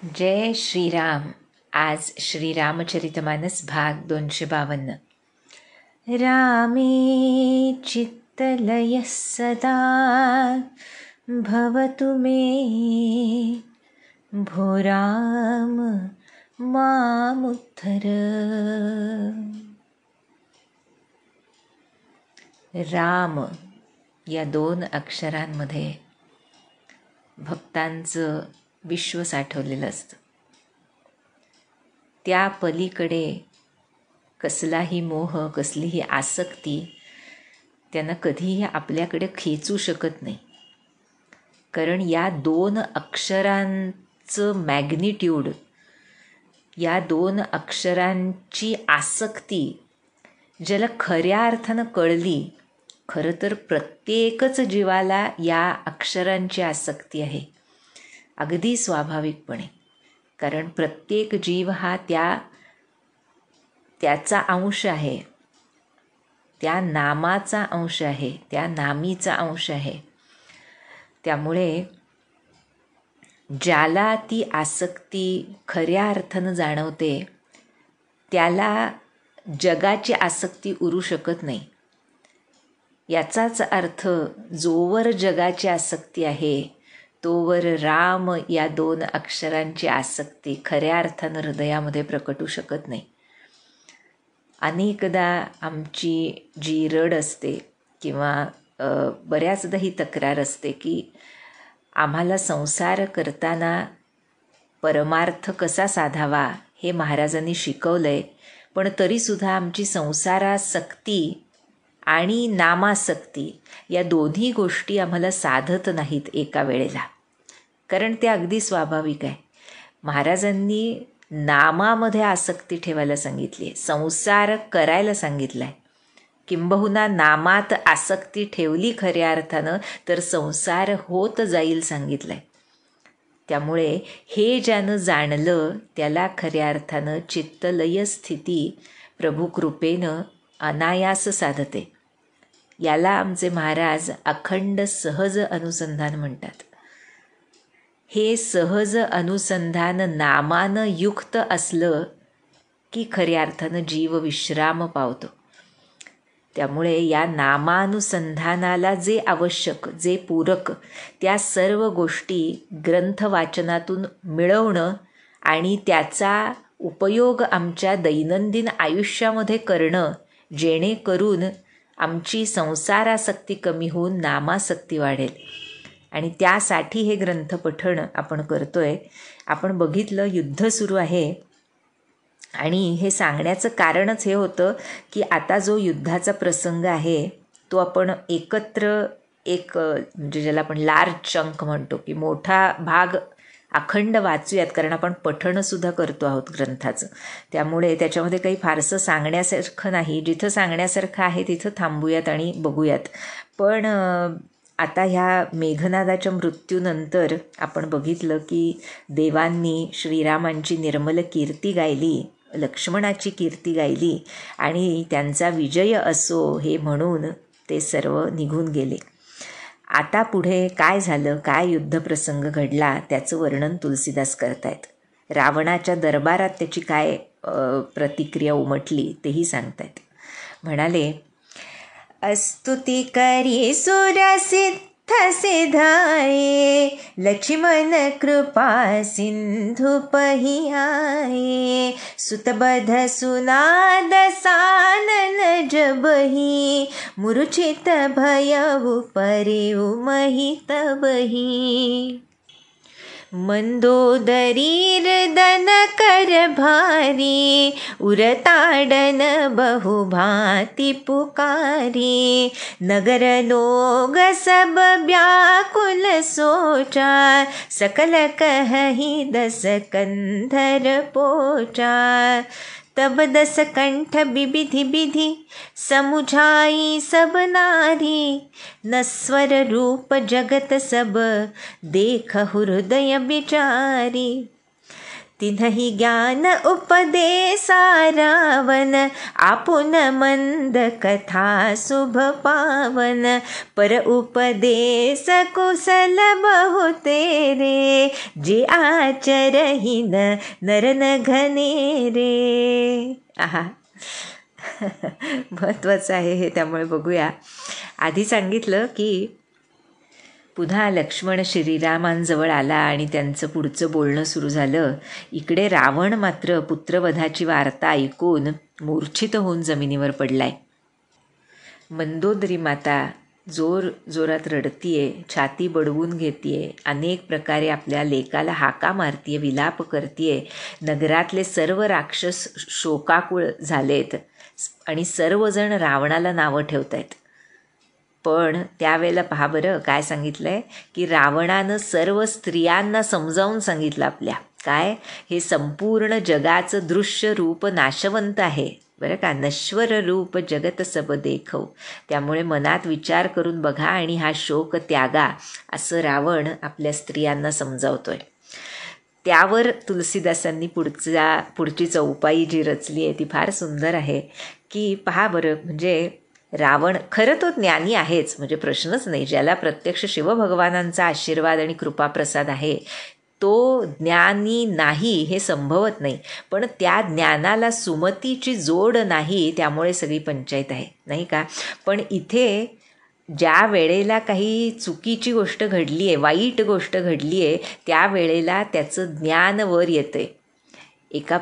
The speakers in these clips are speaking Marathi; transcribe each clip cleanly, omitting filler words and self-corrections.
जय श्रीराम. आज श्रीरामचरितमानस भाग 252. रामे चित्तलयः सदा भवतु मे, भो राम मामुद्धर. राम या 2 अक्षरांमध्ये भक्तांचं विश्व साठवलेलं असतं. त्या पलीकडे कसलाही मोह, कसलीही आसक्ती त्यांना कधीही आपल्याकडे खेचू शकत नाही. कारण या 2 अक्षरांचं मॅग्निट्यूड, या 2 अक्षरांची आसक्ती ज्याला खऱ्या अर्थानं कळली, खरं तर प्रत्येकच जीवाला या अक्षरांची आसक्ती आहे, अगदी स्वाभाविकपणे. कारण प्रत्येक जीव हा त्याचा अंश आहे, त्या नामाचा अंश आहे, त्या नामीचा अंश आहे. त्यामुळे ज्याला ती आसक्ती खऱ्या अर्थानं जाणवते त्याला जगाची आसक्ती उरू शकत नाही. याचाच अर्थ जोवर जगाची आसक्ती आहे तोवर राम या 2 अक्षरांची आसक्ती खऱ्या अर्थानं हृदयामध्ये प्रकटू शकत नाही. अनेकदा आमची जी रड असते किंवा बऱ्याचदा ही तक्रार असते की आम्हाला संसार करताना परमार्थ कसा साधावा हे महाराजांनी शिकवलं आहे, पण तरीसुद्धा आमची संसारासक्ती आणि नामासक्ती या दोन्ही गोष्टी आम्हाला साधत नाहीत एका वेळेला. कारण ते अगदी स्वाभाविक आहे. महाराजांनी नामामध्ये आसक्ती ठेवायला सांगितली आहे, संसार करायला सांगितला आहे. किंबहुना नामात आसक्ती ठेवली खऱ्या अर्थानं तर संसार होत जाईल सांगितलं आहे. त्यामुळे हे ज्यानं जाणलं त्याला खऱ्या अर्थानं चित्तलय स्थिती प्रभुकृपेनं अनायास साधते. याला आमचे महाराज अखंड सहज अनुसंधान म्हणतात. हे सहज अनुसंधान नामानं युक्त असलं की खऱ्या अर्थानं जीव विश्राम पावतो. त्यामुळे या नामानुसंधानाला जे आवश्यक, जे पूरक, त्या सर्व गोष्टी ग्रंथ वाचनातून मिळवणं आणि त्याचा उपयोग आमच्या दैनंदिन आयुष्यामध्ये करणं, जेणेकरून आमची संसारासक्ती कमी होऊन नामासक्ती वाढेल. आणि त्यासाठी हे ग्रंथपठण आपण करतोय. आपण बघितलं युद्ध सुरू आहे आणि हे सांगण्याचं कारणच हे होतं की आता जो युद्धाचा प्रसंग आहे तो आपण एकत्र म्हणजे ज्याला आपण लार्ज चंक म्हणतो की मोठा भाग अखंड वाचूयात. कारण आपण पठणसुद्धा करतो आहोत ग्रंथाचं. त्यामुळे त्याच्यामध्ये काही फारसं सांगण्यासारखं नाही. जिथं सांगण्यासारखं आहे तिथं थांबूयात आणि बघूयात. पण आता ह्या मेघनादाच्या मृत्यूनंतर आपण बघितलं की देवांनी श्रीरामांची निर्मल कीर्ती गायली, लक्ष्मणाची कीर्ती गायली आणि त्यांचा विजय असो हे म्हणून ते सर्व निघून गेले. आता पुढे काय झालं, काय युद्धप्रसंग घडला त्याचं वर्णन तुलसीदास करतायत. रावणाच्या दरबारात त्याची काय प्रतिक्रिया उमटली तेही सांगतायत. म्हणाले, स्तुती करी सुरसिद्ध सिधाये, लक्ष्मण कृपा सिंधु पहियाये, सुतबध सुनाद सानन जबही, मूर्छित भयउ परिउ महितबही, मंदोदरी दन कर भारी, उरताडन बहुभांति पुकारी, नगर लोग सब व्याकुल सोचा, सकल कहहि 10 कंधर पोचा, तब 10 कंठ विविधि विधि समुझाई सब नारी, नस्वर रूप जगत सब देखहु हृदय विचारी, तिन्ही ज्ञान उपदेसा रावण, आपुन मंद कथा शुभ पावन, पर उपदेश कुशल बहु तेरे, जे आचरहीन नर न घनेरे. आहा महत्त्वाचं आहे हे, त्यामुळे बघूया. आधी सांगितलं की पुन्हा लक्ष्मण श्रीरामांजवळ आला आणि त्यांचं पुढचं बोलणं सुरू झालं. इकडे रावण मात्र पुत्रवधाची वार्ता ऐकून मूर्छित होऊन जमिनीवर पडलाय. मंदोदरी माता जोरात रडतीये, छाती बडवून घेतीये, अनेक प्रकारे आपल्या लेकाला हाका मारतीये, विलाप करतीये. नगरातले सर्व राक्षस शोकाकुळ झालेत आणि सर्वजण रावणाला नावं ठेवत आहेत. पण त्यावेळेला पहा बरं काय सांगितलंय की रावणानं सर्व स्त्रियांना समजावून सांगितलं आपल्या, काय हे संपूर्ण जगाचं दृश्य रूप नाशवंत आहे बरं का, नश्वर रूप जगत सब देखव, त्यामुळे मनात विचार करून बघा आणि हा शोक त्यागा, असं रावण आपल्या स्त्रियांना समजावतोय. त्यावर तुलसीदासांनी पुढची चौपाई जी रचली आहे ती फार सुंदर आहे. की पहा बरं, म्हणजे रावण खरं तो ज्ञानी आहेच, म्हणजे प्रश्नच नाही. ज्याला प्रत्यक्ष शिवभगवानांचा आशीर्वाद आणि कृपाप्रसाद आहे तो ज्ञानी नाही हे संभवत नाही. पण त्या ज्ञानाला सुमतीची जोड नाही, त्यामुळे सगळी पंचायत आहे, नाही का. पण इथे ज्या वेळेला काही चुकीची गोष्ट घडली आहे, वाईट गोष्ट घडली आहे, त्यावेळेला त्याचं ज्ञान वर येतं आहे. एका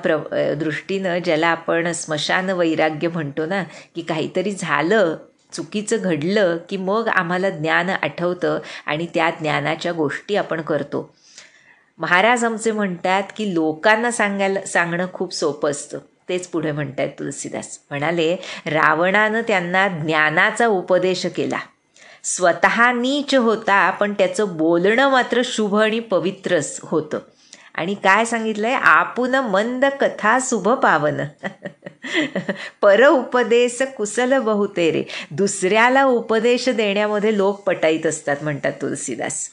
दृष्टीनं ज्याला आपण स्मशान वैराग्य म्हणतो ना, की काहीतरी झालं, चुकीचं घडलं की मग आम्हाला ज्ञान आठवतं आणि त्या ज्ञानाच्या गोष्टी आपण करतो. महाराज आमचे म्हणतात की लोकांना सांगणं खूप सोपं असतं. तेच पुढे म्हणतात तुलसीदास, म्हणाले रावणानं त्यांना ज्ञानाचा उपदेश केला. स्वतः नीच होता पण त्याचं बोलणं मात्र शुभ आणि पवित्र होतं. आणि काय सांगितलंय, आपुन मंद कथा शुभ पावन, पर उपदेश कुशल बहुतेरे, दुसऱ्याला उपदेश देण्यामध्ये लोक पटाईत असतात म्हणतात तुलसीदास.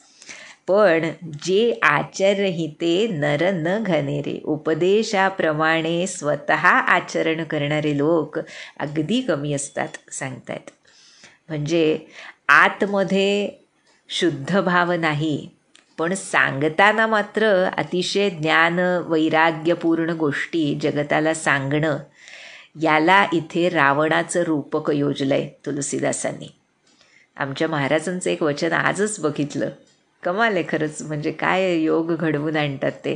पण जे आचरहिते नर न घनेरे, उपदेशाप्रमाणे स्वतः आचरण करणारे लोक अगदी कमी असतात सांगतात. म्हणजे आतमध्ये शुद्ध भाव नाही, पण सांगताना मात्र अतिशय ज्ञान वैराग्यपूर्ण गोष्टी जगताला सांगणं, याला इथे रावणाचं रूपक योजलं आहे तुलसीदासांनी. आमच्या महाराजांचं एक वचन आजच बघितलं, कमाल आहे खरंच, म्हणजे काय योग घडवून आणतात ते.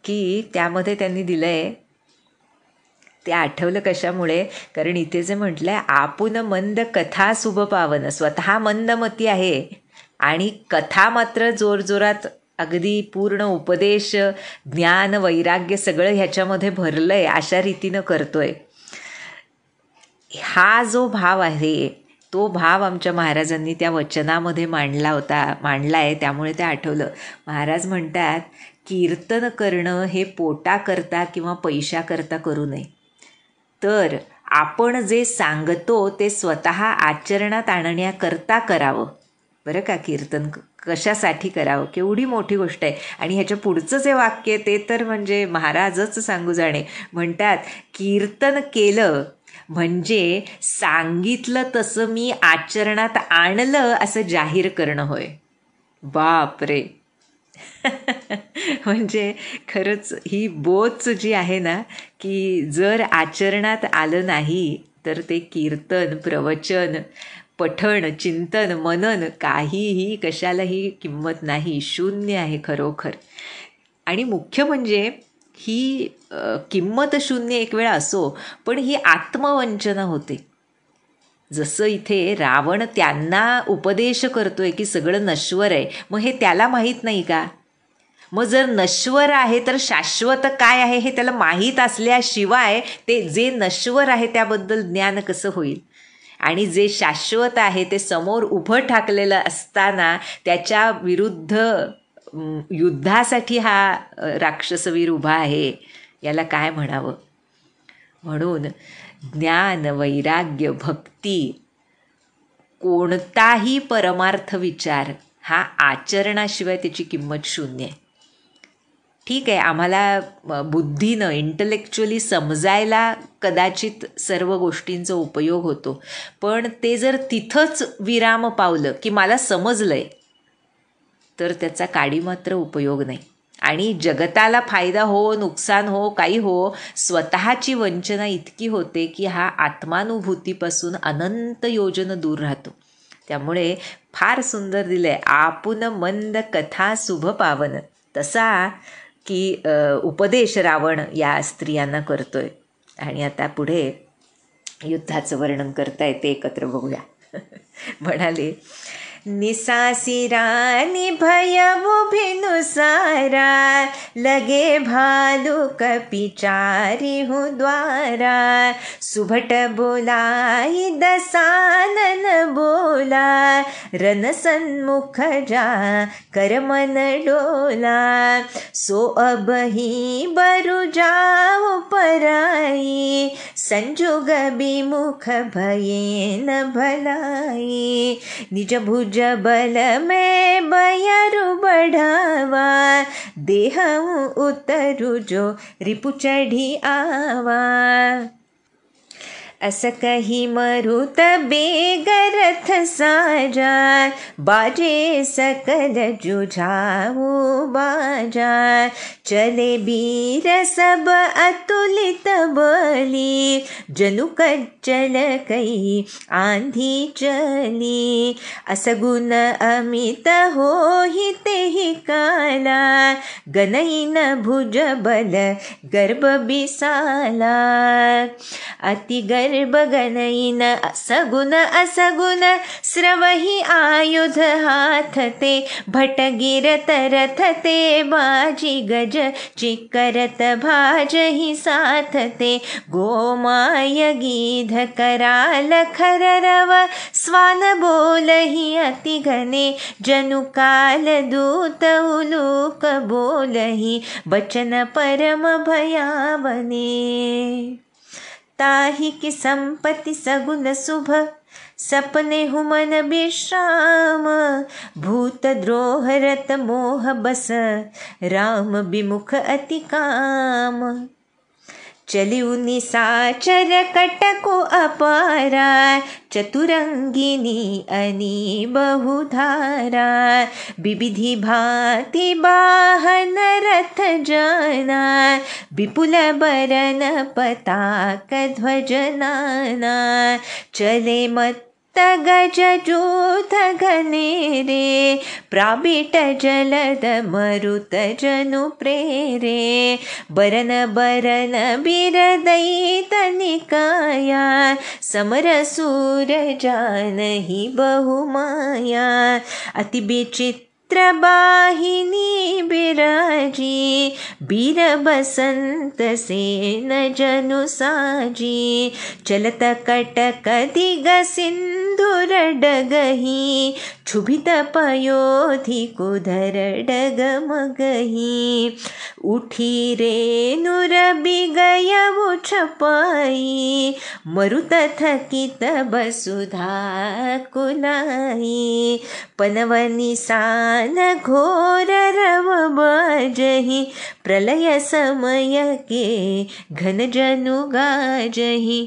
की त्यामध्ये त्यांनी दिलं आहे, ते आठवलं कशामुळे, कारण इथे जे म्हटलं आहे आपुन मंद कथा शुभ पावन, स्वतः मंदमती आहे आणि कथा मात्र जोरजोरात अगदी पूर्ण उपदेश ज्ञान वैराग्य सगळं ह्याच्यामध्ये भरलं आहे अशा रीतीनं करतोय. हा जो भाव आहे तो भाव आमच्या महाराजांनी त्या वचनामध्ये मांडला आहे. त्यामुळे ते आठवलं. महाराज म्हणतात कीर्तन करणं हे पोटाकरता किंवा पैशाकरता करू नये, तर आपण जे सांगतो ते स्वतः आचरणात आणण्याकरता करावं बरं का. कीर्तन कशासाठी करावं, केवढी मोठी गोष्ट आहे. आणि ह्याच्या पुढचं जे वाक्य ते तर म्हणजे महाराजच सांगू जाणे. म्हणतात कीर्तन केलं म्हणजे सांगितलं तसं मी आचरणात आणलं असं जाहीर करणं होय. बापरे म्हणजे खरंच ही बोच जी आहे ना, की जर आचरणात आलं नाही तर ते कीर्तन, प्रवचन, पठण, चिंतन, मनन काहीही कशालाही किंमत नाही, शून्य आहे खरोखर. आणि मुख्य म्हणजे ही किंमत शून्य एक वेळा असो, पण ही आत्मवंचना होते. जसं इथे रावण त्यांना उपदेश करतोय की सगळं नश्वर आहे, मग हे त्याला माहीत नाही का. मग जर नश्वर आहे तर शाश्वत काय आहे हे त्याला माहीत असल्याशिवाय ते जे नश्वर आहे त्याबद्दल ज्ञान कसं होईल. आणि जे शाश्वत आहे ते समोर उभं ठाकलेलं असताना त्याच्या विरुद्ध युद्धासाठी हा राक्षसवीर उभा आहे, याला काय म्हणावं. म्हणून ज्ञान, वैराग्य, भक्ती, कोणताही परमार्थ विचार हा आचरणाशिवाय त्याची किंमत शून्य आहे. ठीक आहे, आम्हाला बुद्धीनं इंटलेक्च्युअली समजायला कदाचित सर्व गोष्टींचा उपयोग होतो, पण ते जर तिथंच विराम पावलं की मला समजलं आहे, तर त्याचा काडी मात्र उपयोग नाही. आणि जगताला फायदा हो, नुकसान हो, काही हो, स्वतःची वंचना इतकी होते की हा आत्मानुभूतीपासून अनंत योजन दूर राहतो. त्यामुळे फार सुंदर दिलं आहे, आपुन मंद कथा शुभ पावन, तसा की उपदेश रावण या स्त्रियांना करतोय. आणि आता पुढे युद्धाचं वर्णन करता येते, एकत्र बघूया. म्हणाले, निसासिरा निभयवु भिनुसारा, लगे भालू कपिचारी हूँ द्वारा, सुभट बोलाई दसानन बोला, रन सन्मुख जा कर मन डोला, सो अब ही बरु जाऊ पराई, संजुग बिमुख भये न भलाई, निज भुज बल में बयरु बढ़ावा, देह उतरु जो रिपु चढ़ी आवा, अस कही मरुत बेग रथ साजा, बाजे सकल जुझाऊ बाजा, चले बीर सब अतुलित बली, जनु कज्जल कई आंधी चली, असगुन अमित होहि तेहि काला, गनई न भुज बल गर्भ बिसाला, अति गर्भ गनई न असगुन असगुन, स्रवहि आयुध हाथ ते, भटगिरत रथ ते, बाजी गज चिकरत भाजहि साथ ते, गोमाय गीध कराल खररव, स्वान बोलहि अति घने, जनु काल दूत उलूक बोलहि, बचन परम भयावने, ताहि की संपत्ति सगुन शुभ, सपने हुमन विश्राम, भूत द्रोह रत मोह बस, राम विमुख अति काम, चलिउ निसाचर कटको अपारा, चतुरंगिनी अनी बहुधारा, विविधि भांति वाहन रथ जाना, विपुल बरन पताक ध्वज नाना, चले मत गज जूथ घनेरे, प्राबिट जलद मरुत जनु प्रेरे, बरन बरन बिरदई तनिकाया, समर सूर जानहि बहुमाया, अति विचित्र बाहिनी बिराजी, बीर बसंत सेन जनु साजी, चलत कटक दिग सिंधुर डगही, क्षुभित पयोधि कुधर डगमगही, उठी रेणुर बिगयवु छपाई, मरुत थकित वसुधा कुलाई, पनवनि सान घोर रव बाजहि, प्रलय समय के घन जनु गाजहि,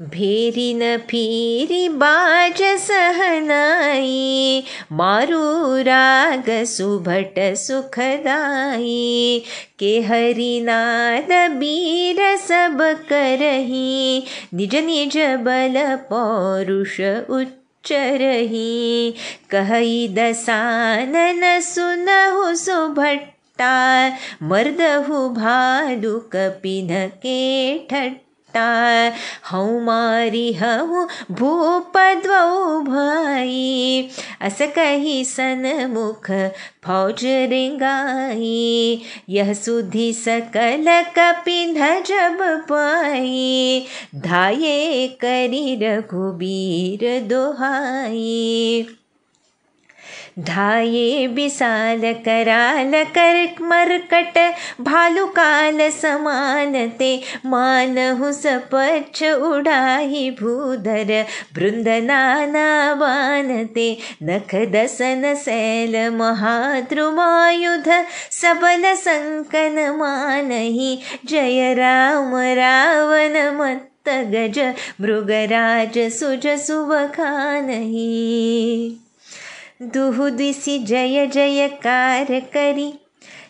भेरी न फिरी बाज सहनाई, मारू राग सुभट सुखदाई, के हरिनाद बीर सब करही, निज निज बल पौरुष उच्चरही, कहई दसानन सुनहु सुभट्टा, मर्दहु भालु कपिन के ठट्टा, हऊँ मारी हऊँ भूप द्वौ भाई, अस कही सन्मुख फौज रेंगाई, यह सुधि सकल कपिन जब पाई, धाये करी रघुबीर दोहाई, ढाये बिसाल कराल कर मरकट भालुकाल समानते मानहु सपच्छ उडाही भूधर बृंदनाना बानते नख दसन सैल महाद्रुमायुध सबल संकन मानही जय राम रावण मत्त गज मृगराज सुज सुवखानही दुहु दिसि जय जयकार करी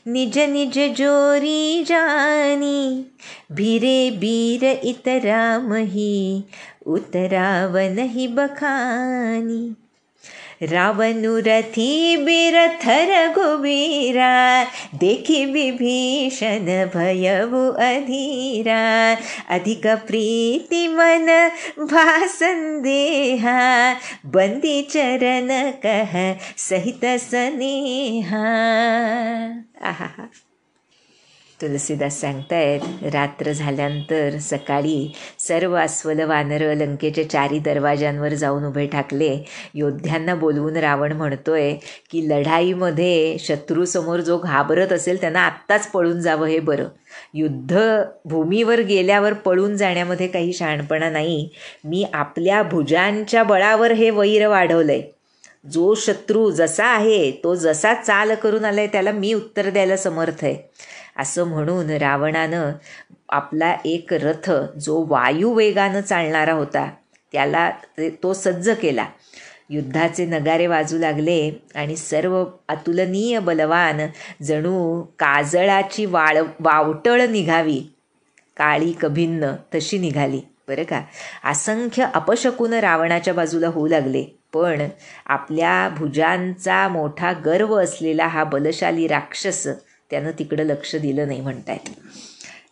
निज निज जोरी जानी भीरे बीर इतरामही उतरावनहि बखानी रावणु रथी बिरथर रघुबीरा देखी विभीषण भयउ अधीरा अधिक प्रीति मन भा संदेहा बंदी चरण कह सहित स्नेहा। आहा, तुलसीदास सांगतायत, रात्र झाल्यानंतर सकाळी सर्व अस्वल वानरं लंकेच्या चारी दरवाजांवर जाऊन उभे ठाकले. योद्ध्यांना बोलवून रावण म्हणतोय की लढाईमध्ये शत्रूसमोर जो घाबरत असेल त्यांना आत्ताच पळून जावं हे बरं. युद्धभूमीवर गेल्यावर पळून जाण्यामध्ये काही शहाणपणा नाही. मी आपल्या भुजांच्या बळावर हे वैर वाढवलंय. जो शत्रू जसा आहे तो जसा चाल करून आलाय त्याला मी उत्तर द्यायला समर्थ आहे. असं म्हणून रावणानं आपला एक रथ जो वायुवेगानं चालणारा होता त्याला तो सज्ज केला. युद्धाचे नगारे वाजू लागले आणि सर्व अतुलनीय बलवान जणू काजळाची वावटळ निघावी काळी कभिन्न तशी निघाली बरं का. असंख्य अपशकुन रावणाच्या बाजूला होऊ लागले. पण आपल्या भुजांचा मोठा गर्व असलेला हा बलशाली राक्षस त्यानं तिकडं लक्ष दिलं नाही म्हणतायत.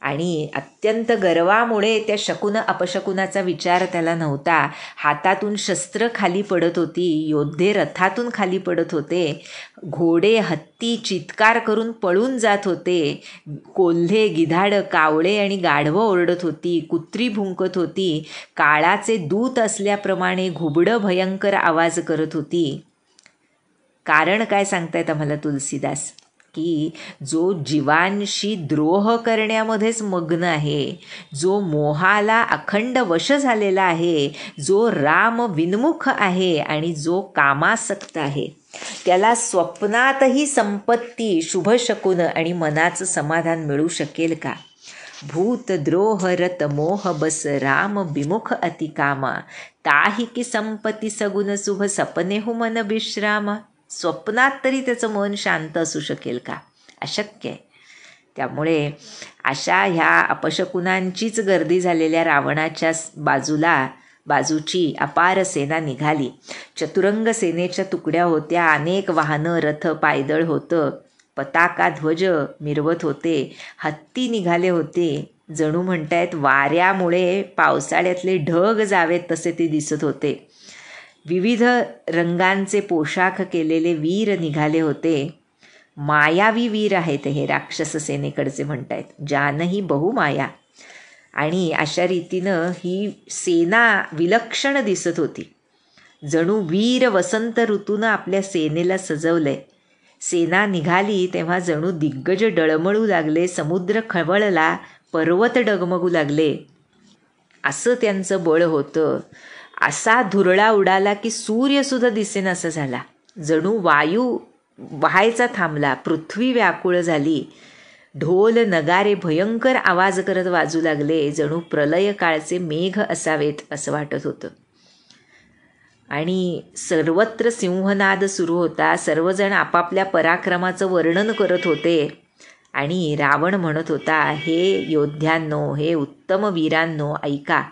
आणि अत्यंत गर्वामुळे त्या शकुन अपशकुनाचा विचार त्याला नव्हता. हातातून शस्त्र खाली पडत होती, योद्धे रथातून खाली पडत होते, घोडे हत्ती चित्कार करून पळून जात होते, कोल्हे गिधाड कावळे आणि गाढवं ओरडत होती, कुत्री भुंकत होती, काळाचे दूत असल्याप्रमाणे घुबडं भयंकर आवाज करत होती. कारण काय सांगतायत आम्हाला तुलसीदास की जो जीवांशी द्रोह करण्यामध्येच मग्न आहे, जो मोहाला अखंड वश झालेला आहे, जो राम विन्मुख आहे आणि जो कामासक्त आहे, त्याला स्वप्नातही संपत्ती शुभशकुन आणि मनाचं समाधान मिळू शकेल का. भूत द्रोह रत मोह बस राम विमुख अति कामा ताही की संपत्ती सगुन शुभ सपने हो मन विश्रामा. स्वप्नात तरी त्याचं मन शांत असू शकेल का. अशक्य आहे. त्यामुळे अशा ह्या अपशकुनांचीच गर्दी झालेल्या रावणाच्या बाजूची अपार सेना निघाली. चतुरंग सेनेच्या तुकड्या होत्या. अनेक वाहनं रथ पायदळ होतं. पताका ध्वज मिरवत होते. हत्ती निघाले होते. जणू म्हणतायत वाऱ्यामुळे पावसाळ्यातले ढग जावेत तसे ते दिसत होते. विविध रंगांचे पोशाख केलेले वीर निघाले होते. मायावी वीर आहेत हे राक्षस सेनेकडचे म्हणतायत. जानही बहुमाया. आणि अशा रीतीनं ही सेना विलक्षण दिसत होती. जणू वीर वसंत ऋतूनं आपल्या सेनेला सजवलंय. सेना निघाली तेव्हा जणू दिग्गज डळमळू लागले, समुद्र खवळला, पर्वत डगमगू लागले. असं त्यांचं बळ होतं. असा धुरळा उडाला की सूर्यसुद्धा दिसेनासा झाला. जणू वायू वाहायचा थांबला, पृथ्वी व्याकुळ झाली. ढोल नगारे भयंकर आवाज करत वाजू लागले. जणू प्रलय काळचे मेघ असावेत असं वाटत होतं. आणि सर्वत्र सिंहनाद सुरू होता. सर्वजण आपापल्या पराक्रमाचं वर्णन करत होते. आणि रावण म्हणत होता, हे योद्ध्यांनो, हे उत्तम वीरांनो, ऐका.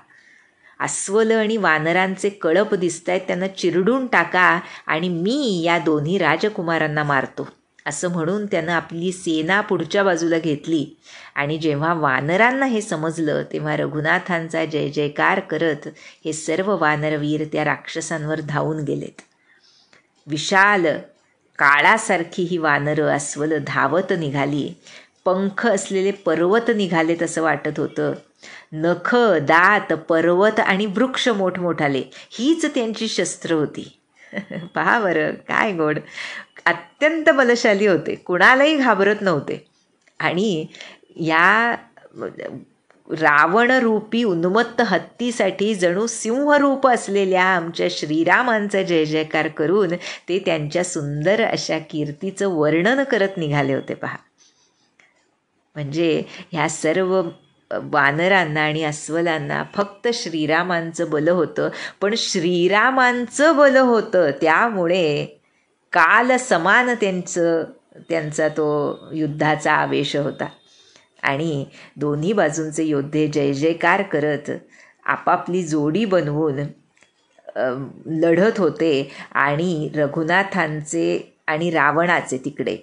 अस्वल आणि वानरांचे कळप दिसतायत, त्यांना चिरडून टाका आणि मी या दोन्ही राजकुमारांना मारतो. असं म्हणून त्यानं आपली सेना पुढच्या बाजूला घेतली. आणि जेव्हा वानरांना हे समजलं तेव्हा रघुनाथांचा जय जयकार करत हे सर्व वानरवीर त्या राक्षसांवर धावून गेलेत. विशाल काळासारखी ही वानरं अस्वल धावत निघाली. पंख असलेले पर्वत निघालेत असं वाटत होतं. नख, दात, पर्वत आणि वृक्ष मोठमोठाले हीच त्यांची शस्त्र होती. पहा बरं काय गोड. अत्यंत बलशाली होते, कुणालाही घाबरत नव्हते. आणि या रावणरूपी उन्मत्त हत्तीसाठी जणू सिंहरूप असलेल्या आमच्या श्रीरामांचा जय जयकार करून ते त्यांच्या सुंदर अशा कीर्तीचं वर्णन करत निघाले होते पहा. म्हणजे ह्या सर्व वानरांना आणि अस्वलांना फक्त श्रीरामांचं बल होतं, पण श्रीरामांचं बल होतं त्यामुळे काल समान त्यांचा तो युद्धाचा आवेश होता. आणि दोन्ही बाजूंचे योद्धे जय जयकार करत आपापली जोडी बनवून लढत होते. आणि रघुनाथांचे आणि रावणाचे तिकडे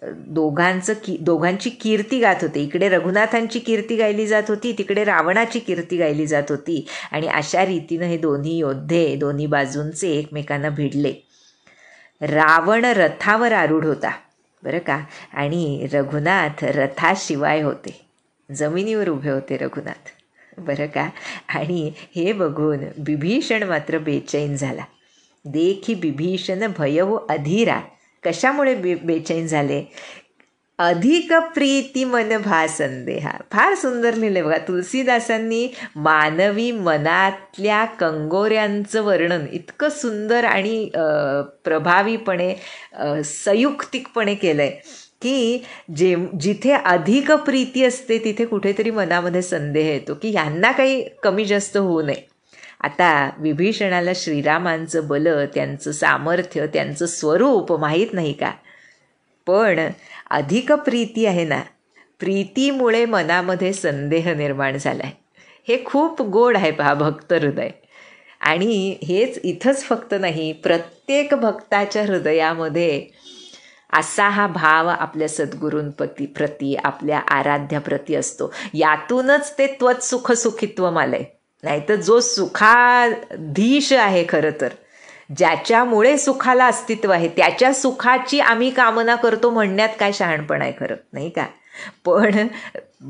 दोघांची कीर्ती गात होते. इकडे रघुनाथांची कीर्ती गायली जात होती, तिकडे रावणाची कीर्ती गायली जात होती. आणि अशा रीतीनं हे दोन्ही योद्धे दोन्ही बाजूंचे एकमेकांना भिडले. रावण रथावर आरूढ होता बरं का, आणि रघुनाथ रथाशिवाय होते, जमिनीवर उभे होते रघुनाथ बरं का. आणि हे बघून बिभीषण मात्र बेचैन झाला. देखी बिभीषण भयव अधीरा. कशामुळे बेचैन झाले? अधिक प्रीती मन भा संदेहा. फार सुंदर लिहिले बघा तुलसीदासांनी. मानवी मनातल्या कंगोऱ्यांचं वर्णन इतकं सुंदर आणि प्रभावीपणे संयुक्तिकपणे केलं आहे की जिथे अधिक प्रीती असते तिथे कुठेतरी मनामध्ये संदेह येतो की यांना काही कमी जास्त होऊ नये. आता विभीषणाला श्रीरामांचं बल, त्यांचं सामर्थ्य, त्यांचं स्वरूप माहीत नाही का, पण अधिक प्रीती आहे ना, प्रीतीमुळे मनामध्ये संदेह निर्माण झाला आहे. हे खूप गोड आहे पहा भक्त हृदय. आणि हेच इथंच फक्त नाही, प्रत्येक भक्ताच्या हृदयामध्ये असा हा भाव आपल्या सद्गुरूंप्रती, आपल्या आराध्याप्रती असतो. यातूनच ते त्वत्सुख सुखित्वम आलंय. नाहीतर जो सुखाधीश आहे खरं तर, ज्याच्यामुळे सुखाला अस्तित्व आहे, त्याच्या सुखाची आम्ही कामना करतो म्हणण्यात काय शहाणपण आहे खरं नाही का. पण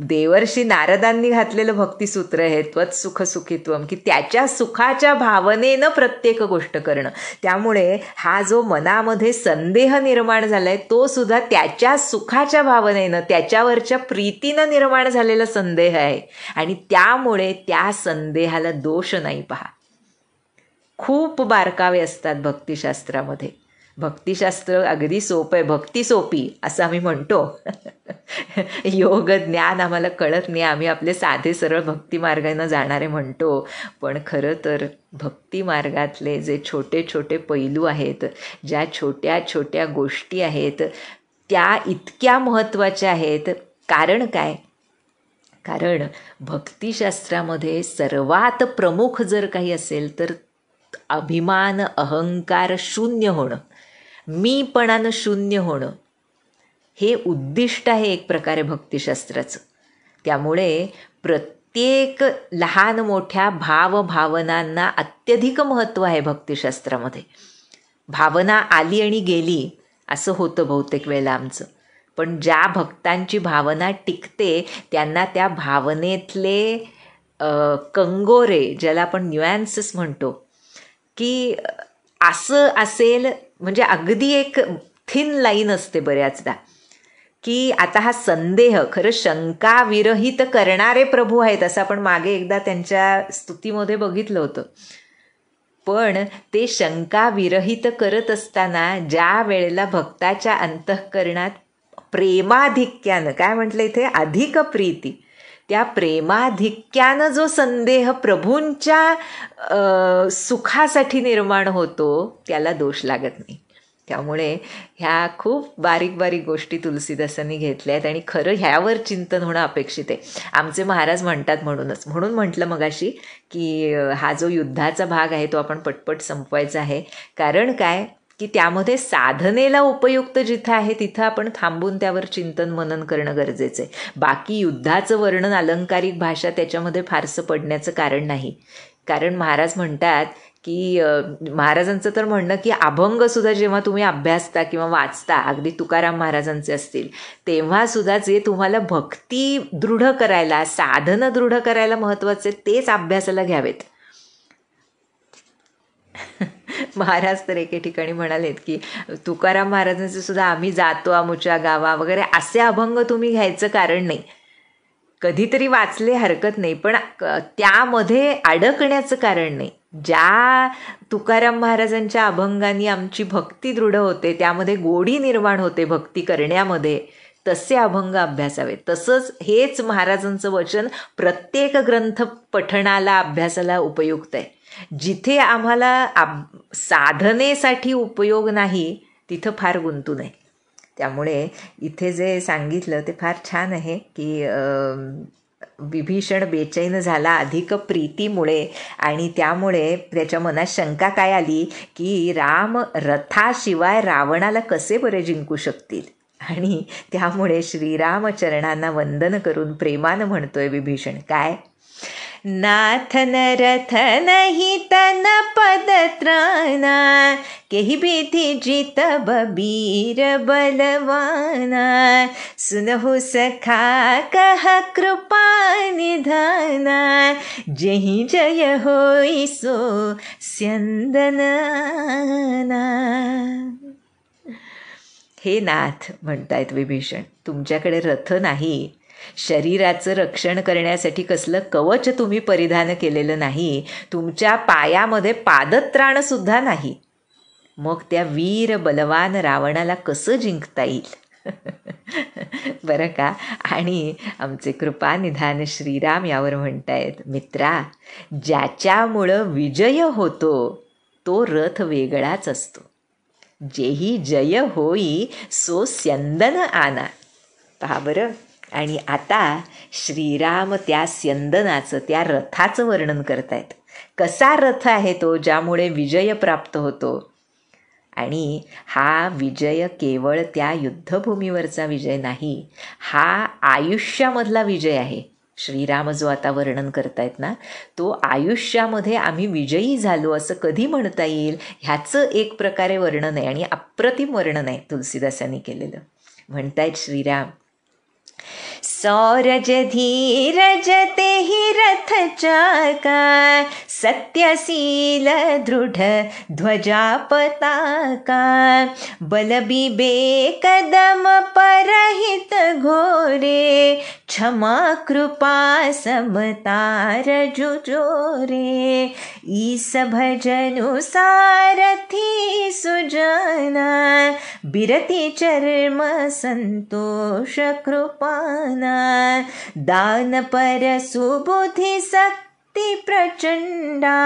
देवर्षी नारदांनी घातलेलं भक्तिसूत्र आहे त्वत्सुख सुखित्वम, की त्याच्या सुखाच्या भावनेनं प्रत्येक गोष्ट करणं. त्यामुळे हा जो मनामध्ये संदेह निर्माण झाला आहे तो सुद्धा त्याच्या सुखाच्या भावनेनं, त्याच्यावरच्या प्रीतीनं निर्माण झालेला संदेह आहे. आणि त्यामुळे त्या संदेहाला दोष नाही पहा. खूप बारकावे असतात भक्तिशास्त्रामध्ये. भक्तिशास्त्र अगदी सोपं आहे, भक्ती सोपी असं आम्ही म्हणतो. योग ज्ञान आम्हाला कळत नाही, आम्ही आपले साधे सरळ भक्ती मार्गाने जाणारे म्हणतो. पण खरं तर भक्ती मार्गातले जे छोटे छोटे पैलू आहेत, ज्या छोट्या छोट्या गोष्टी आहेत, त्या इतक्या महत्त्वाच्या आहेत. कारण काय? कारण भक्तिशास्त्रामध्ये सर्वात प्रमुख जर काही असेल तर अभिमान, अहंकार शून्य होणं, मीपणानं शून्य होणं, हे उद्दिष्ट आहे एक प्रकारे भक्तिशास्त्राचं. त्यामुळे प्रत्येक लहान मोठ्या भावभावनांना अत्यधिक महत्त्व आहे भक्तिशास्त्रामध्ये. भावना आली आणि गेली असं होतं बहुतेक वेळेला आमचं. पण ज्या भक्तांची भावना टिकते त्यांना त्या भावनेतले कंगोरे, ज्याला आपण न्यूॲन्सेस म्हणतो, की असं असेल म्हणजे अगदी एक थिन लाईन असते बऱ्याचदा, की आता हा संदेह खरं शंका विरहित करणारे प्रभू आहेत असं आपण मागे एकदा त्यांच्या स्तुतीमध्ये बघितलं होतं. पण ते शंका विरहित करत असताना ज्या वेळेला भक्ताच्या अंतःकरणात प्रेमाधिक्यानं, काय म्हटलं इथे, अधिक प्रीती, त्या प्रेमाधिक्यानं जो संदेह प्रभूंच्या सुखासाठी निर्माण होतो त्याला दोष लागत नाही. त्यामुळे ह्या खूप बारीक बारीक गोष्टी तुलसीदासांनी घेतल्या आहेत आणि खरं ह्यावर चिंतन होणं अपेक्षित आहे. आमचे महाराज म्हणतात म्हणून म्हटलं मगाशी की हा जो युद्धाचा भाग आहे तो आपण पटपट संपवायचा आहे. कारण काय की त्यामध्ये साधनेला उपयुक्त जिथं आहे तिथं आपण थांबून त्यावर चिंतन मनन करणं गरजेचं आहे. बाकी युद्धाचं वर्णन, अलंकारिक भाषा त्याच्यामध्ये फारसं पडण्याचं कारण नाही. कारण महाराज म्हणतात की महाराजांचं तर म्हणणं की अभंगसुद्धा जेव्हा तुम्ही अभ्यासता किंवा वाचता, अगदी तुकाराम महाराजांचे असतील, तेव्हासुद्धा जे तुम्हाला भक्ती दृढ करायला, साधनं दृढ करायला महत्त्वाचे तेच अभ्यासाला घ्यावेत. महाराज तर एके ठिकाणी म्हणालेत की तुकाराम महाराजांचे सुद्धा आम्ही जातो आमुच्या गावा वगैरे असे अभंग तुम्ही घ्यायचं कारण नाही. कधीतरी वाचले हरकत नाही, पण त्यामध्ये अडकण्याचं कारण नाही. ज्या तुकाराम महाराजांच्या अभंगांनी आमची भक्ती दृढ होते, त्यामध्ये गोडी निर्माण होते भक्ती करण्यामध्ये, तसे अभंग अभ्यासावे. तसंच हेच महाराजांचं वचन प्रत्येक ग्रंथ पठणाला अभ्यासाला उपयुक्त आहे. जिथे आम्हाला साधनेसाठी उपयोग नाही तिथं फार गुंतू नये. त्यामुळे इथे जे सांगितलं ते फार छान आहे की विभीषण बेचैन झाला अधिक प्रीतीमुळे, आणि त्यामुळे त्याच्या मनात शंका काय आली की राम रथाशिवाय रावणाला कसे बरे जिंकू शकतील. आणि त्यामुळे श्रीरामचरणांना वंदन करून प्रेमानं म्हणतोय विभीषण काय, नाथन रथन ही तन पद त्राना, केही विधि जित बबीर बलवाना, सुनहु सखा कह कृपा निधाना, जेहि जय होई सो स्यंदनाना. हे नाथ म्हणतायत विभीषण, तुमच्याकडे रथ नाही, शरीराचं रक्षण करण्यासाठी कसलं कवच तुम्ही परिधान केलेलं नाही, तुमच्या पायामध्ये पादत्राणसुद्धा नाही, मग त्या वीर बलवान रावणाला कसं जिंकता येईल. बरं का. आणि आमचे कृपानिधान श्रीराम यावर म्हणतायत, मित्रा, ज्याच्यामुळं विजय होतो तो रथ वेगळाच असतो, जेही जय होई सो स्यंदन आना. पहा बरं. आणि आता श्रीराम त्या स्यंदनाचं, त्या रथाचं वर्णन करतायत. कसा रथ आहे तो ज्यामुळे विजय प्राप्त होतो. आणि हा विजय केवळ त्या युद्धभूमीवरचा विजय नाही, हा आयुष्यामधला विजय आहे. श्रीराम जो आता वर्णन करतायत ना, तो आयुष्यामध्ये आम्ही विजयी झालो असं कधी म्हणता येईल, ह्याचं एक प्रकारे वर्णन आहे. आणि अप्रतिम वर्णन आहे तुलसीदासांनी केलेलं. म्हणतायत श्रीराम, सौरज धीरज तेहि रथ चाका, सत्यशील दृढ ध्वजा पताका, बल बिबेक दम परहित घोरे, क्षमा कृपा समतार जुजोरे, ईस भजनु सारथी सुजना, बिरती चर्म संतोष कृपाना, दान पर सुबुद्धि शक्ति प्रचंडा,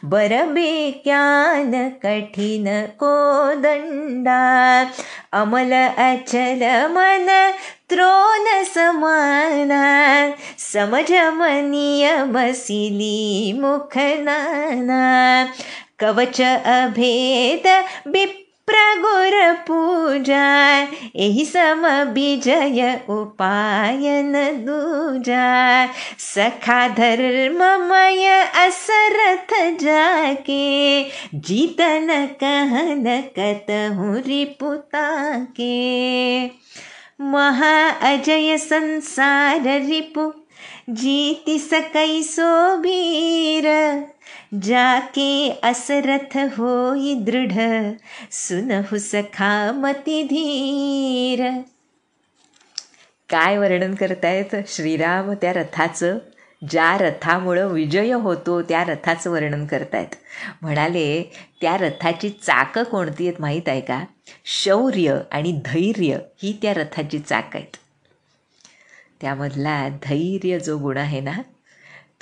बरबेज्ञान कठिन कोदंडा, अमल अचल मन त्रोन समाना, समझ मनीय मसिली मुखनाना, कवच अभेद प्रगुर पूजा, एहि सम विजय उपायन दूजा, सखा धर्ममय असरथ जाके, जीतन कहन कतहु रिपुता के, महा अजय संसार रिपु, जीति सकै सो वीर, जाके असरथ होई दृढ, सुनहु सखा मति धीर. काय वर्णन करतायत श्रीराम त्या रथाचं, ज्या रथामुळं विजय होतो त्या रथाचं वर्णन करतायत. म्हणाले त्या रथाची चाकं कोणती आहेत माहीत आहे का? शौर्य आणि धैर्य ही त्या रथाची चाक आहेत. त्यामधला धैर्य जो गुण आहे ना,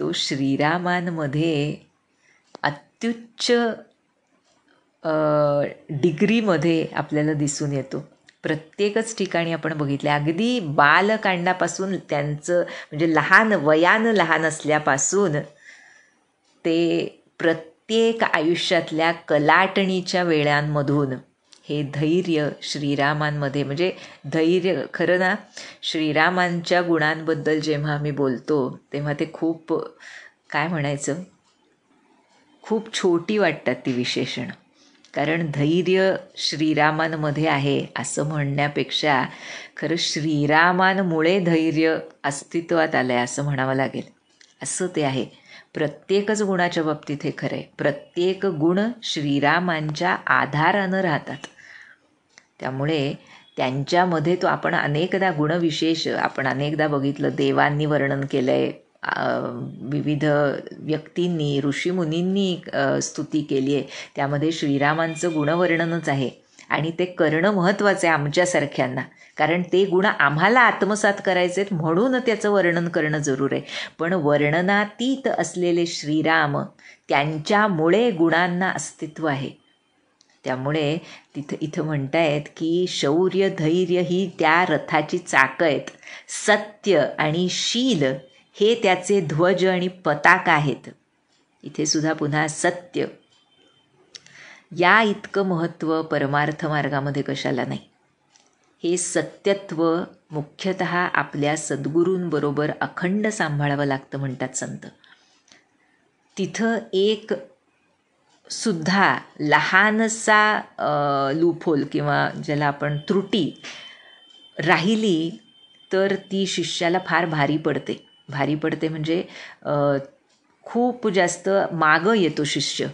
तो श्रीरामांमध्ये अत्युच्च डिग्रीमध्ये आपल्याला दिसून येतो. प्रत्येकच ठिकाणी आपण बघितले, अगदी बालकांडापासून त्यांचं म्हणजे वयानं लहान असल्यापासून ते प्रत्येक आयुष्यातल्या कलाटणीच्या वेळांमधून हे धैर्य श्रीरामांमध्ये, म्हणजे धैर्य खरं ना, श्रीरामांच्या गुणांबद्दल जेव्हा आम्ही बोलतो तेव्हा ते खूप काय म्हणायचं, खूप छोटी वाटतात ती विशेषण. कारण धैर्य श्रीरामांमध्ये आहे असं म्हणण्यापेक्षा खरं श्रीरामांमुळे धैर्य अस्तित्वात आलं आहे असं म्हणावं लागेल. असं ते आहे. प्रत्येकच गुणाच्या बाबतीत हे खरं आहे. प्रत्येक गुण श्रीरामांच्या आधारानं राहतात. त्यामुळे त्यांच्यामध्ये तो आपण अनेकदा गुणविशेष आपण अनेकदा बघितलं, देवांनी वर्णन केलं आहे, विविध व्यक्तींनी ऋषीमुनींनी स्तुती केली आहे, त्यामध्ये श्रीरामांचं गुणवर्णनच आहे. आणि ते करणं महत्त्वाचं आहे आमच्यासारख्यांना, कारण ते गुण आम्हाला आत्मसात करायचेत म्हणून त्याचं वर्णन करणं जरूर आहे. पण वर्णनातीत असलेले श्रीराम, त्यांच्यामुळे गुणांना अस्तित्व आहे. त्यामुळे इथं म्हणतायत की शौर्य धैर्य ही त्या रथाची चाकं आहेत, सत्य आणि शील हे त्याचे ध्वज आणि पताका आहेत. इथे सुद्धा पुन्हा सत्य, या इतकं महत्त्व परमार्थ मार्गामध्ये कशाला नाही. हे सत्यत्व मुख्यतः आपल्या सद्गुरूंबरोबर अखंड सांभाळावं लागतं म्हणतात संत. तिथं एक सुद्धा लहानसा लूपहोल किंवा ज्याला आपण त्रुटी राहिली तर ती शिष्याला फार भारी पडते. भारी पडते म्हणजे खूप जास्त मागं येतो शिष्य.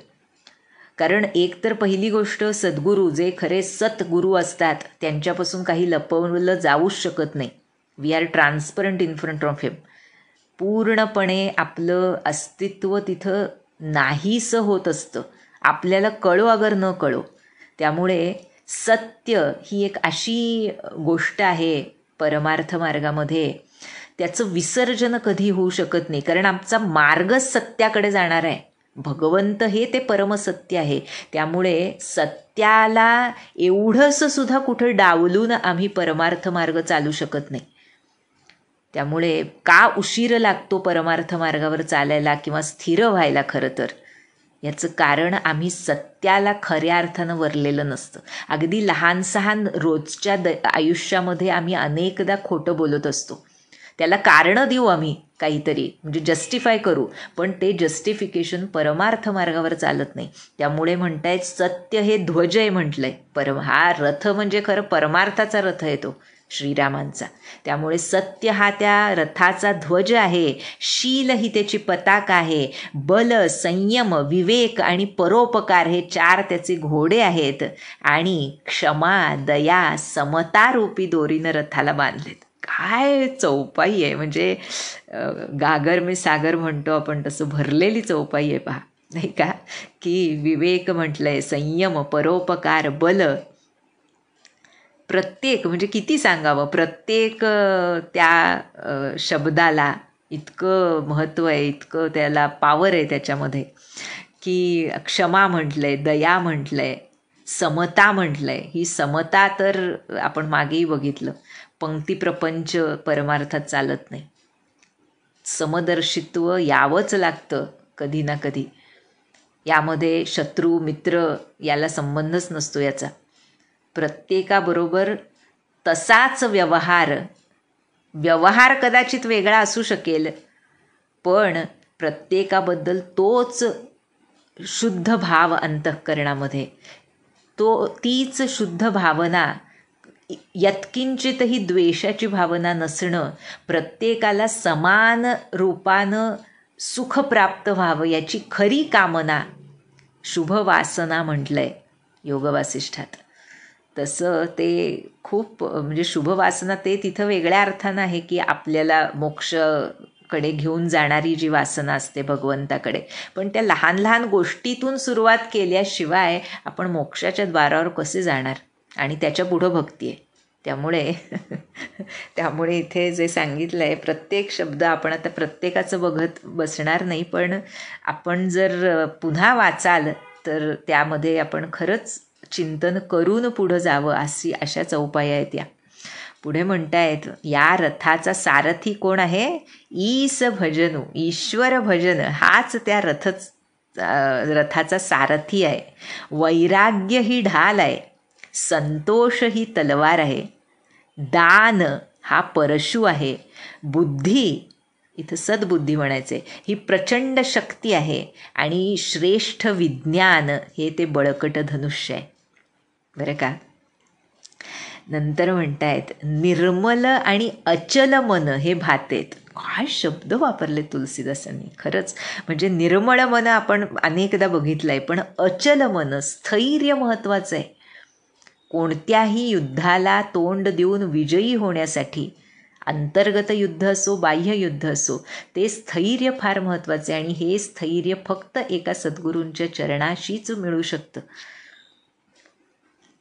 कारण एक तर पहिली गोष्ट, सद्गुरू जे खरे सतगुरू असतात त्यांच्यापासून काही लपवलं जाऊच शकत नाही. We are transparent in front of him. पूर्णपणे आपलं अस्तित्व तिथं नाहीसं होत असतं, आपल्याला कळो अगर न कळो. त्यामुळे सत्य ही एक अशी गोष्ट आहे परमार्थ मार्गामध्ये, त्याचं विसर्जन कधी होऊ शकत नाही, कारण आमचा मार्गच सत्याकडे जाणार आहे. भगवंत हे ते परमसत्य आहे. त्यामुळे सत्याला एवढंसं सुद्धा कुठं डावलून आम्ही परमार्थ मार्ग चालू शकत नाही. त्यामुळे का उशीर लागतो परमार्थ मार्गावर चालायला किंवा स्थिर व्हायला, खरं तर याचं कारण आम्ही सत्याला खऱ्या अर्थानं वरलेलं नसतं. अगदी लहान सहान रोजच्या आयुष्यामध्ये आम्ही अनेकदा खोटं बोलत असतो. त्याला कारणं देऊ आम्ही काहीतरी, म्हणजे जस्टिफाय करू, पण ते जस्टिफिकेशन परमार्थ मार्गावर चालत नाही. त्यामुळे म्हणतायत सत्य हे ध्वज आहे म्हटलंय. हा रथ म्हणजे खरं परमार्थाचा रथ आहे तो श्रीरामांचा. त्यामुळे सत्य हा त्या रथाचा ध्वज आहे, शील ही त्याची पताका आहे, बल संयम विवेक आणि परोपकार हे 4 त्याचे घोडे आहेत, आणि क्षमा दया समता रूपी दोरीनं रथाला बांधलेत. काय चौपाई आहे, म्हणजे गागर में सागर म्हणतो आपण तसं भरलेली चौपाई आहे पहा, नाही का. की विवेक म्हटलंय, संयम परोपकार बल, प्रत्येक म्हणजे किती सांगावं, प्रत्येक त्या शब्दाला इतकं महत्त्व आहे, इतकं त्याला पावर आहे त्याच्यामध्ये. की क्षमा म्हटलंय, दया म्हटलंय, समता म्हटलंय. ही समता तर आपण मागेही बघितलं, पंक्ती प्रपंच परमार्थात चालत नाही. समदर्शित्व यावंच लागतं कधी ना कधी. यामध्ये शत्रू मित्र याला संबंधच नसतो याचा. प्रत्येकाबरोबर तसाच व्यवहार कदाचित वेगळा असू शकेल, पण प्रत्येकाबद्दल तोच शुद्ध भाव अंतःकरणामध्ये, तीच शुद्ध भावना, यत्किंचितही द्वेषाची भावना नसणं, प्रत्येकाला समान रूपानं सुख प्राप्त व्हावं याची खरी कामना, शुभवासना म्हटलंय योगवासिष्ठात. तसं ते खूप म्हणजे शुभवासना ते तिथं वेगळ्या अर्थानं आहे की आपल्याला मोक्षकडे घेऊन जाणारी जी वासना असते भगवंताकडे. पण त्या लहान लहान गोष्टीतून सुरुवात केल्याशिवाय आपण मोक्षाच्या द्वारावर कसे जाणार, आणि त्याच्या पुढं भक्ती आहे. त्यामुळे इथे जे सांगितलं आहे, प्रत्येक शब्द आपण आता प्रत्येकाचं बघत बसणार नाही, पण आपण जर पुन्हा वाचाल तर त्यामध्ये आपण खरंच चिंतन करून पुढं जावं, अशा चौपाया आहेत या. पुढे म्हणतायत, या रथाचा सारथी कोण आहे? ईस भजनू, ईश्वर भजन हाच त्या रथाचा सारथी आहे. वैराग्य ही ढाल आहे, संतोष ही तलवार आहे, दान हा परशु आहे, बुद्धी, इथं सद्बुद्धी म्हणायचे, ही प्रचंड शक्ती आहे, आणि श्रेष्ठ विज्ञान हे ते बळकट धनुष्य आहे. बरं का. नंतर म्हणतायत, निर्मल आणि अचल मन हे भातेत. काय शब्द वापरले तुलसीदासांनी खरंच. म्हणजे निर्मळ मन आपण अनेकदा बघितलं आहे, पण अचल मन, स्थैर्य महत्त्वाचं आहे. कोणत्याही युद्धाला तोंड देऊन विजयी होण्यासाठी, अंतर्गत युद्ध असो बाह्य युद्ध असो, ते स्थैर्य फार महत्त्वाचे. आणि हे स्थैर्य फक्त एका सद्गुरूंच्या चरणाशीच मिळू शकतं.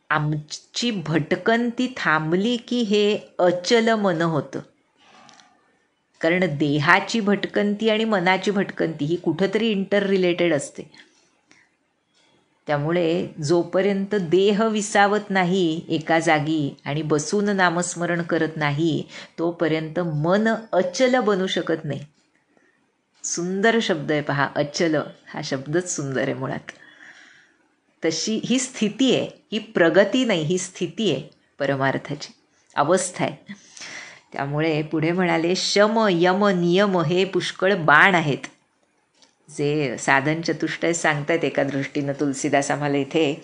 आमची भटकंती थांबली की हे अचल मन होतं. कारण देहाची भटकंती आणि मनाची भटकंती ही कुठंतरी इंटर रिलेटेड असते. त्यामुळे जोपर्यंत देह विसावत नाही एका जागी आणि बसून नामस्मरण करत नाही, तोपर्यंत मन अचल बनू शकत नाही. सुंदर शब्द आहे पहा, अचल हा शब्दच सुंदर आहे मुळात. तशी ही स्थिती आहे, ही प्रगती नाही, ही स्थिती आहे, परमार्थाची अवस्था आहे. त्यामुळे पुढे म्हणाले, शम यम नियम हे पुष्कळ बाण आहेत, जे साधन चतुष्टय सांगतात एका दृष्टीनं तुलसीदास आम्हाला इथे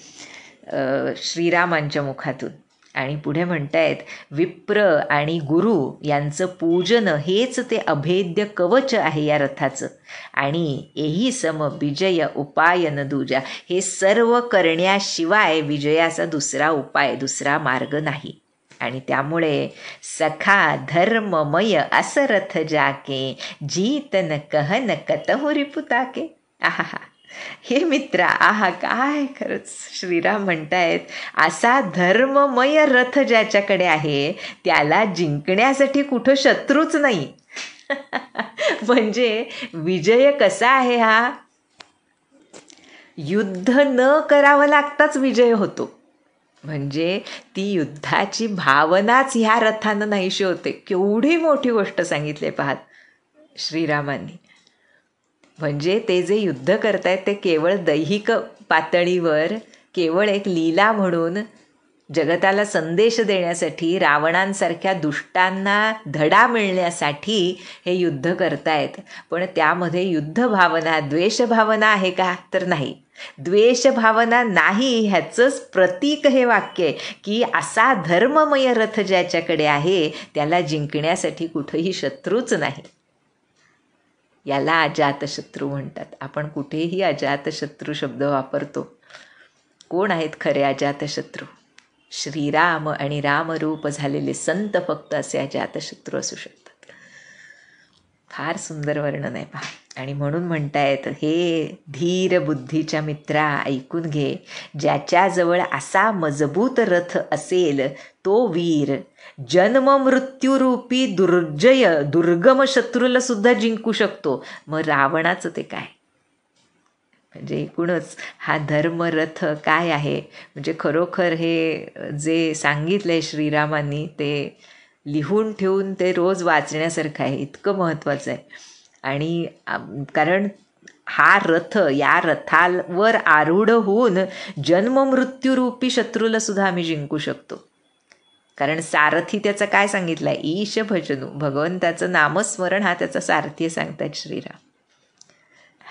श्रीरामांच्या मुखातून. आणि पुढे म्हणतायत, विप्र आणि गुरु यांचं पूजन हेच ते अभेद्य कवच आहे या रथाचं. आणि एही सम विजय उपाय न दूजा, हे सर्व करण्याशिवाय विजयाचा दुसरा उपाय, दुसरा मार्ग नाही. आणि त्यामुळे सखा धर्ममय असं रथ जाके, जीत न कहन कतहु रिपुताके. आहा, हे मित्रा, आहा, काय खरंच श्रीराम म्हणतायत, असा धर्ममय रथ ज्याच्याकडे आहे त्याला जिंकण्यासाठी कुठं शत्रूच नाही. म्हणजे विजय कसा आहे हा, युद्ध न करावं लागताच विजय होतो. म्हणजे ती युद्धाची भावनाच ह्या रथानं नाहीशी होते. केवढी मोठी गोष्ट सांगितली पाहात श्रीरामांनी. म्हणजे ते जे युद्ध करतायत ते केवळ दैहिक पातळीवर, केवळ एक लीला म्हणून जगताला संदेश देण्यासाठी, रावणांसारख्या दुष्टांना धडा मिळण्यासाठी हे युद्ध करतायत. पण त्यामध्ये युद्धभावना, द्वेषभावना आहे का, तर नाही. द्वेषभावना नाही ह्याचंच प्रतीक हे वाक्य आहे की असा धर्ममय रथ ज्याच्याकडे आहे त्याला जिंकण्यासाठी कुठेही शत्रूच नाही. याला अजातशत्रू म्हणतात. आपण कुठेही अजातशत्रू शब्द वापरतो. कोण आहेत खरे अजातशत्रू? श्रीराम आणि रामरूप झालेले संत फक्त असे अजातशत्रू असू शकतात. फार सुंदर वर्णन आहे पहा. आणि म्हणून म्हणतायत, हे धीर बुद्धीच्या मित्रा ऐकून घे, ज्याच्याजवळ असा मजबूत रथ असेल तो वीर जन्म मृत्यूरूपी दुर्गम शत्रूला सुद्धा जिंकू शकतो. मग रावणाचं ते काय? म्हणजे एकूणच हा धर्मरथ काय आहे, म्हणजे खरोखर हे जे सांगितलंय श्रीरामांनी ते लिहून ठेवून ते रोज वाचण्यासारखं आहे, इतकं महत्त्वाचं आहे. आणि कारण हा रथ, या रथावर आरूढ होऊन जन्ममृत्यूरूपी शत्रूला सुद्धा आम्ही जिंकू शकतो. कारण सारथी त्याचं काय सांगितलंय, ईश भजनू, भगवंताचं नामस्मरण हा त्याचा सारथी सांगतायत श्रीराम.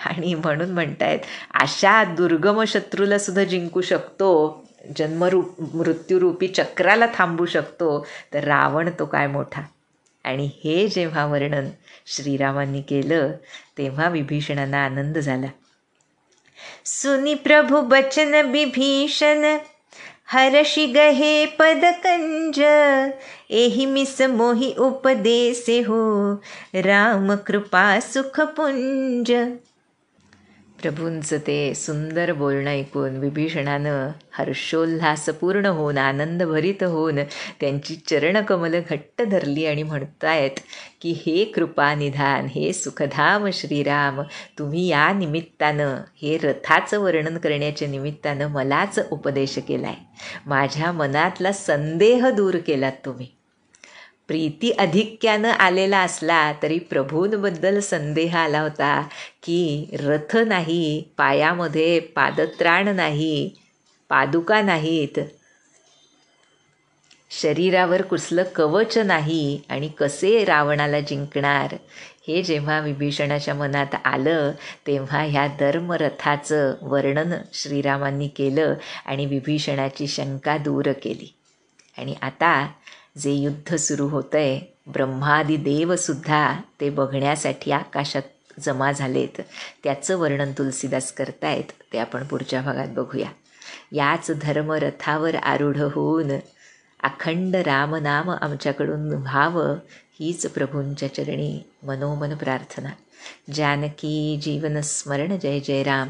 आणि म्हणून म्हणतायत अशा दुर्गम शत्रूला सुद्धा जिंकू शकतो, मृत्यूरूपी चक्राला थांबू शकतो, तर रावण तो काय मोठा. आणि हे जेव्हा वर्णन श्रीरामांनी केलं तेव्हा विभीषणांना आनंद झाला. सुनी प्रभु बचन विभीषण, हरषि गहे पदकंज, एहि मिस मोहि उपदेसे हो, राम कृपा सुख पुंज. प्रभूंचं ते सुंदर बोलणं ऐकून विभीषणानं हर्षोल्हासपूर्ण होऊन, आनंदभरित होऊन त्यांची चरणकमलं घट्ट धरली आणि म्हणतायत की हे कृपानिधान, हे सुखधाम श्रीराम, तुम्ही या निमित्तानं, हे रथाचं वर्णन करण्याच्या निमित्तानं मलाच उपदेश केला आहे. माझ्या मनातला संदेह दूर केलात तुम्ही. प्रीती अधिक्यानं आलेला असला तरी प्रभूंबद्दल संदेह आला होता की रथ नाही, पायामध्ये पादत्राण नाही, पादुका नाहीत, शरीरावर कुसलं कवच नाही, आणि कसे रावणाला जिंकणार. हे जेव्हा विभीषणाच्या मनात आलं तेव्हा ह्या धर्मरथाचं वर्णन श्रीरामांनी केलं आणि विभीषणाची शंका दूर केली. आणि आता जे युद्ध सुरू होतं आहे, ब्रह्मादी देवसुद्धा ते बघण्यासाठी आकाशात जमा झालेत, त्याचं वर्णन तुलसीदास करतायत. ते आपण पुढच्या भागात बघूया. याच धर्मरथावर आरूढ होऊन अखंड रामनाम आमच्याकडून व्हावं, हीच प्रभूंच्या चरणी मनोमन प्रार्थना. जानकी जीवन स्मरण जय जय राम.